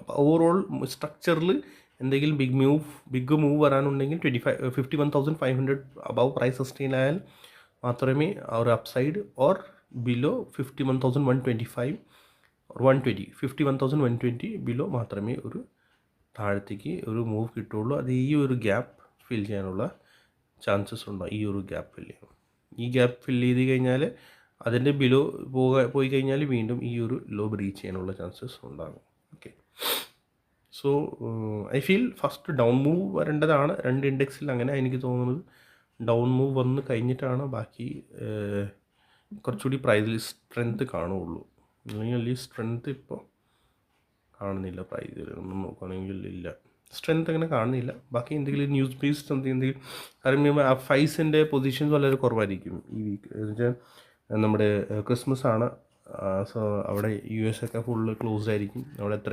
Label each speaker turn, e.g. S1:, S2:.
S1: അപ്പോൾ ഓവറോൾ സ്ട്രക്ചറിൽ എന്തെങ്കിലും ബിഗ് മൂവ് വരാനുണ്ടെങ്കിൽ 51,500 അബവ് പ്രൈസ് സസ്റ്റെയിൻ ആയാൽ മാത്രമേ ആ ഒരു upside or below 51,125 or 120 51,120 below മാത്രമേ ഒരു താഴത്തേക്ക് ഒരു മൂവ് കിട്ടുള്ളൂ. അത് ഈ ഒരു ഗ്യാപ്പ് ഫിൽ ചെയ്യാനുള്ള ചാൻസസ് ഉണ്ടോ? ഈ ഒരു ഗ്യാപ്പ് ഫില്ല് ചെയ്യണം. ഈ ഗ്യാപ്പ് ഫില്ല് ചെയ്ത് കഴിഞ്ഞാൽ അതിൻ്റെ ബിലോ പോയി കഴിഞ്ഞാൽ വീണ്ടും ഈ ഒരു ലോ ബ്രീച്ച് ചെയ്യാനുള്ള ചാൻസസ് ഉണ്ടാകും. Okay, so I feel first down move വരേണ്ടതാണ്. രണ്ട് ഇൻഡെക്സിൽ അങ്ങനെ എനിക്ക് തോന്നുന്നത്. ഡൗൺ മൂവ് വന്ന് കഴിഞ്ഞിട്ടാണ് ബാക്കി കുറച്ചുകൂടി പ്രൈസിൽ സ്ട്രെങ്ത് കാണുകയുള്ളൂ. അല്ലെങ്കിൽ ഈ സ്ട്രെങ്ത് ഇപ്പോൾ കാണുന്നില്ല. പ്രൈസിൽ ഒന്നും നോക്കുകയാണെങ്കിൽ ഇല്ല, സ്ട്രെങ്ത് അങ്ങനെ കാണുന്നില്ല. ബാക്കി എന്തെങ്കിലും ന്യൂസ് ബേസ്ഡ് എന്തെങ്കിലും കാരണം ഫൈസിൻ്റെ പൊസിഷൻസ് വളരെ കുറവായിരിക്കും ഈ വീക്ക്. എന്ന് വെച്ചാൽ നമ്മുടെ ക്രിസ്മസ് ആണ്. സോ അവിടെ US ഒക്കെ ഫുള്ള് ക്ലോസ്ഡ് ആയിരിക്കും. അവിടെ എത്ര